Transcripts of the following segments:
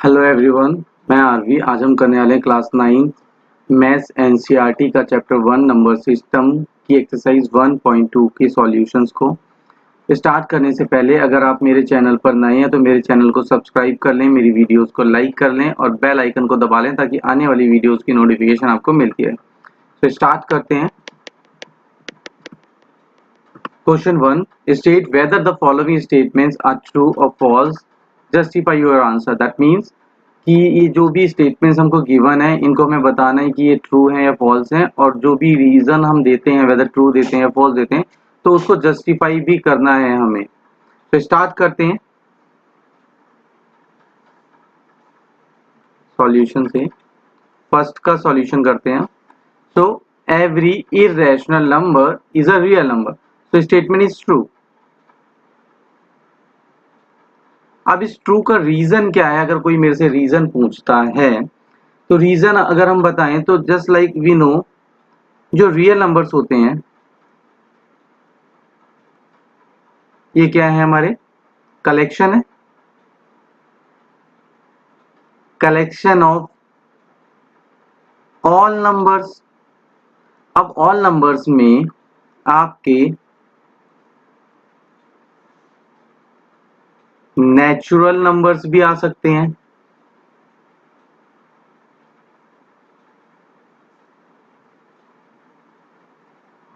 Hello everyone, मैं RV. आज हम करने वाले हैं क्लास 9 मैथ्स एनसीईआरटी का चैप्टर 1 नंबर सिस्टम की एक्सरसाइज 1.2 की सॉल्यूशंस को। स्टार्ट करने से पहले अगर आप मेरे चैनल पर नए हैं तो मेरे चैनल को सब्सक्राइब कर लें, मेरी वीडियोस को लाइक कर लें और बेल आइकन को दबा लें ताकि आने वाली वीडियोस की नोटिफिकेशन आपको मिलती रहे। तो स्टार्ट करते हैं। Question 1, state whether the following statements are true और false, justify your answer. That means कि ये जो भी स्टेटमेंट्स हमको गिवन है इनको हमें बताना है कि ये ट्रू है या फॉल्स है, और जो भी रीजन हम देते हैं वेदर ट्रू देते हैं या फॉल्स देते हैं तो उसको जस्टिफाई भी करना है हमें। तो स्टार्ट करते हैं सॉल्यूशन से। फर्स्ट का सॉल्यूशन करते हैं। So every irrational number is a real number, so statement is true. अब इस ट्रू का रीजन क्या है, अगर कोई मेरे से रीजन पूछता है तो रीजन अगर हम बताएं तो जस्ट लाइक वी नो, जो रियल नंबर्स होते हैं ये क्या है, हमारे कलेक्शन है, कलेक्शन ऑफ ऑल नंबर्स। अब ऑल नंबर्स में आपके नेचुरल नंबर्स भी आ सकते हैं,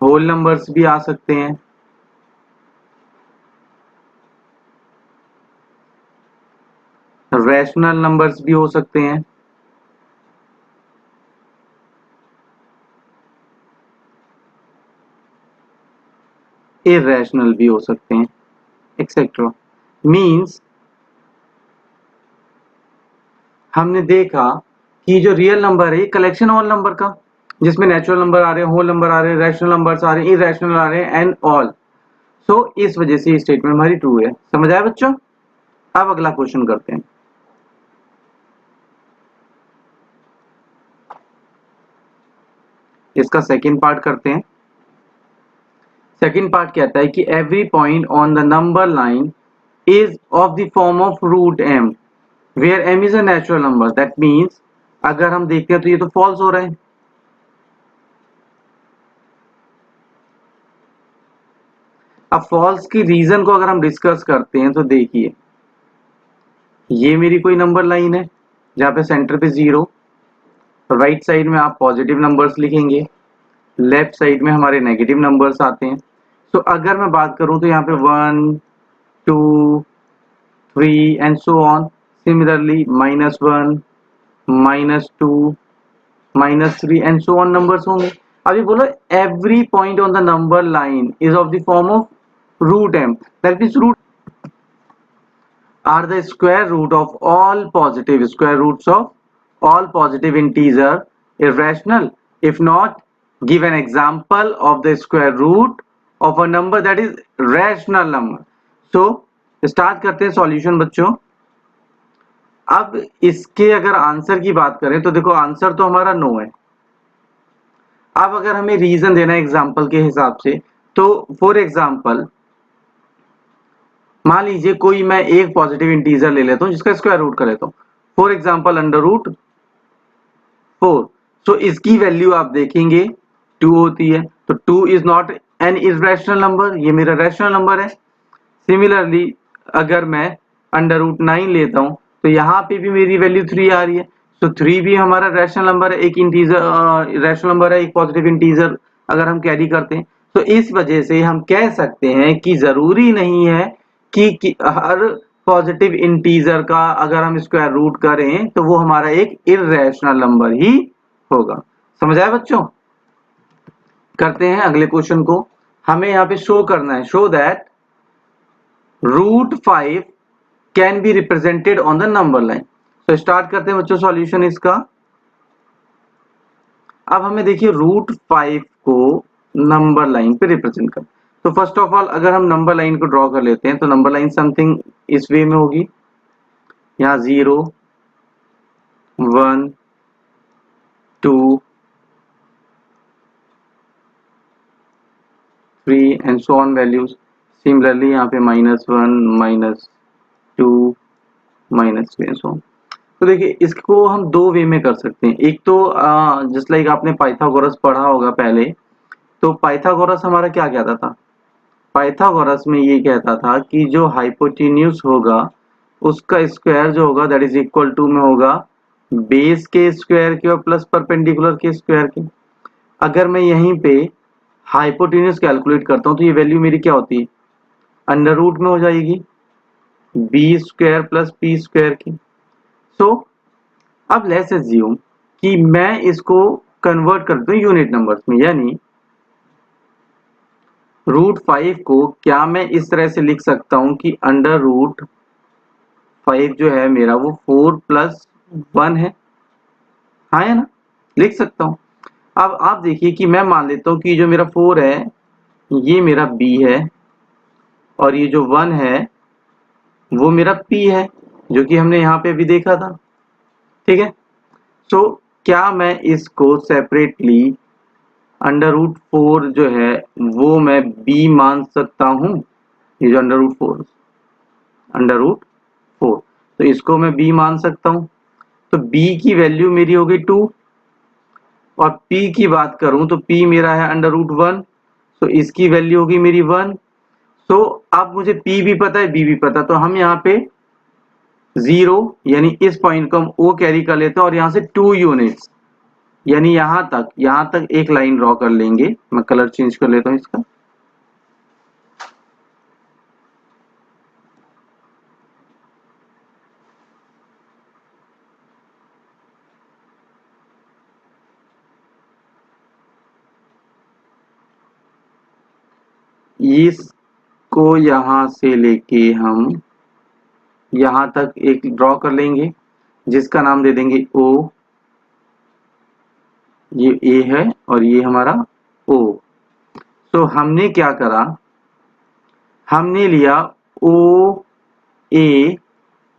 होल नंबर्स भी आ सकते हैं, रैशनल नंबर्स भी हो सकते हैं, इरेशनल भी हो सकते हैं, एक्सेट्रा। मींस हमने देखा कि जो रियल नंबर है ये कलेक्शन ऑल नंबर का, जिसमें नेचुरल नंबर आ रहे हैं, होल नंबर आ रहे हैं, रैशनल नंबर्स आ रहे हैं, इरेशनल आ रहे हैं एंड ऑल। सो इस वजह से ये स्टेटमेंट हमारी ट्रू है। समझ आया बच्चों? अब अगला क्वेश्चन करते हैं। इसका सेकंड पार्ट करते हैं। सेकंड पार्ट कहता है कि every point on the number line is of the form of root m where m is a natural number. That means अगर हम देखते हैं तो ये तो फॉल्स हो रहा है। अब फॉल्स की रीजन को अगर हम डिस्कस करते हैं तो देखिए, ये मेरी कोई नंबर लाइन है जहां पे सेंटर पे 0, राइट साइड में आप पॉजिटिव नंबर्स लिखेंगे, लेफ्ट साइड में हमारे नेगेटिव नंबर्स आते हैं। तो अगर मैं बात करूं तो यहाँ पे 1 2 3 and so on. Similarly -1 -2 -3 and so on numbers होंगे। अभी बोलो every point on the number line is of the form of root m, that means root are the square root of all positive square roots of all positive integer irrational. If not, give an example of the square root of a number that is rational number. So start करते हैं solution बच्चों। अब इसके अगर answer की बात करें तो देखो आंसर तो हमारा नो है। अब अगर हमें रीजन देना है एग्जांपल के हिसाब से, तो फॉर एग्जांपल मान लीजिए कोई मैं एक पॉजिटिव इंटीजर ले लेता हूं जिसका स्क्वायर रूट कर लेता हूं, फॉर एग्जांपल √4। सो इसकी वैल्यू आप देखेंगे 2 होती है, तो 2 is not an irrational number, ये मेरा रैशनल नंबर है। सिमिलरली अगर मैं √9 लेता हूं तो यहाँ पे भी मेरी वैल्यू 3 आ रही है। तो 3 भी हमारा रैशनल नंबर है, एक इंटीजर रैशनल नंबर है, एक पॉजिटिव इंटीजर अगर हम कैरी करते हैं। तो इस वजह से हम कह सकते हैं कि जरूरी नहीं है कि हर पॉजिटिव इंटीजर का अगर हम स्क्वायर रूट करें तो वो हमारा एक इरेशनल नंबर ही होगा। समझ आया बच्चों? करते हैं अगले क्वेश्चन को। हमें यहाँ पे शो करना है, show that √5 can be represented on the number line. तो स्टार्ट करते हैं बच्चों सॉल्यूशन इसका। अब हमें देखिए √5 को नंबर लाइन पे रिप्रेजेंट कर। तो फर्स्ट ऑफ ऑल अगर हम नंबर लाइन को ड्रॉ कर लेते हैं तो नंबर लाइन समथिंग इस वे में होगी। यहाँ 0 1 2 3 and so on values. Similarly यहाँ पे -1 -2 -3 एंड सो ऑन। तो देखिए इसको हम दो वे में कर सकते हैं। एक तो जस्ट लाइक आपने पाइथागोरस पढ़ा होगा पहले, तो पाइथागोरस हमारा क्या कहता था? पाइथागोरस में ये कहता था कि जो हाइपोटेन्यूज होगा उसका स्क्वायर जो होगा दैट इज इक्वल टू में होगा बेस के स्क्वायर के और प्लस परपेंडिकुलर के स्क्वायर के। अगर मैं यहीं पे हाइपोटेन्यूज कैलकुलेट करता हूँ तो ये वैल्यू मेरी क्या होती है? अंडर रूट में हो जाएगी b square plus p square की। सो अब लेट्स अज्यूम कि मैं इसको कन्वर्ट कर दूं यूनिट नंबर्स में, यानी √5 को क्या मैं इस तरह से लिख सकता हूं कि अंडर रूट 5 जो है मेरा वो 4 प्लस 1 है। हाँ है ना, लिख सकता हूं। अब आप देखिए कि मैं मान लेता हूं कि जो मेरा 4 है ये मेरा b है और ये जो 1 है वो मेरा p है, जो कि हमने यहाँ पे भी देखा था। ठीक है, सो क्या मैं इसको सेपरेटली अंडर रूट 4 जो है वो मैं b मान सकता हूं? ये जो अंडर रूट 4 तो इसको मैं b मान सकता हूं। तो b की वैल्यू मेरी हो गई 2 और p की बात करूं तो p मेरा है अंडर रूट 1, तो इसकी वैल्यू होगी मेरी 1। तो अब मुझे p भी पता है b भी पता, तो हम यहाँ पे 0 यानी इस पॉइंट को हम o कैरी कर लेते हैं और यहाँ से 2 यूनिट्स यानी यहाँ तक एक लाइन ड्रॉ कर लेंगे। मैं कलर चेंज कर लेता हूँ इसका। इसको यहाँ से लेके हम यहाँ तक एक ड्रॉ कर लेंगे जिसका नाम दे देंगे O। ये A है और ये हमारा O। तो हमने क्या करा, हमने लिया OA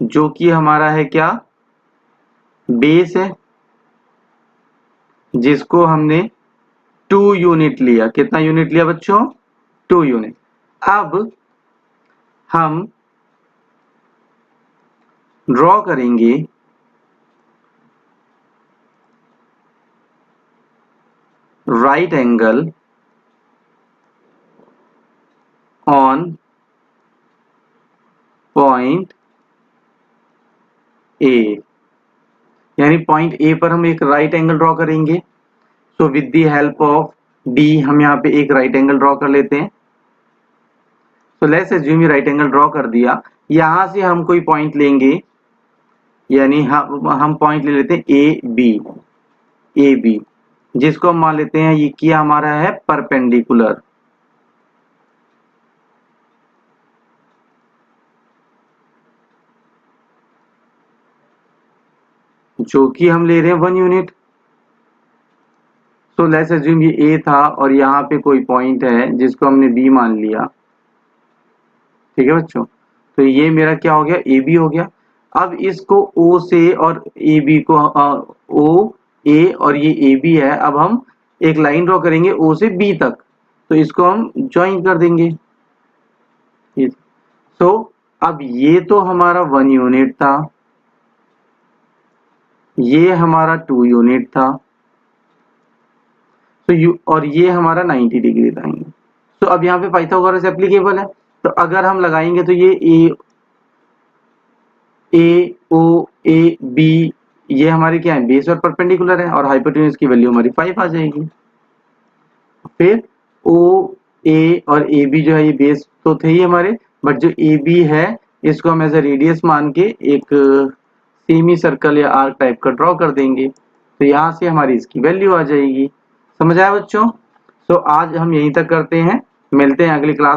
जो कि हमारा है क्या, बेस है, जिसको हमने 2 यूनिट लिया। कितना यूनिट लिया बच्चों? 2 यूनिट। अब हम ड्रॉ करेंगे right angle on point A, यानी पॉइंट ए पर हम एक राइट एंगल ड्रॉ करेंगे। So with the help of D हम यहाँ पे एक राइट एंगल ड्रॉ कर लेते हैं। सो लेट्स अज्यूम ये राइट एंगल ड्रॉ कर दिया। यहां से हम कोई पॉइंट लेंगे, यानी हम पॉइंट ले लेते हैं ए बी, जिसको हम मान लेते हैं ये किया हमारा है परपेंडिकुलर। जो कि हम ले रहे हैं 1 यूनिट। सो लेट्स अज्यूम ये ए था और यहाँ पे कोई पॉइंट है जिसको हमने बी मान लिया। ठीक है बच्चों, तो ये मेरा क्या हो गया, ए बी हो गया। अब इसको ओ से और ए बी को ओ ए और ये ए बी है, अब हम एक लाइन ड्रॉ करेंगे ओ से बी तक, तो इसको हम ज्वाइन कर देंगे। तो अब ये तो हमारा 1 यूनिट था, ये हमारा 2 यूनिट था, तो और ये हमारा 90 डिग्री था। तो अब यहाँ पे पाइथागोरस एप्लीकेबल है, तो अगर हम लगाएंगे तो ये ए ओ ए बी ये हमारे क्या है, बेस और परपेंडिकुलर है, और हाइपोटेन्यूज की वैल्यू हमारी 5 आ जाएगी। फिर ओ ए और ए बी जो है ये बेस तो थे ही हमारे, बट जो ए बी है इसको हम एज ए रेडियस मान के एक सेमी सर्कल या आर्क टाइप का ड्रॉ कर देंगे, तो यहाँ से हमारी इसकी वैल्यू आ जाएगी। समझ आया बच्चों? तो आज हम यहीं तक करते हैं, मिलते हैं अगली क्लास।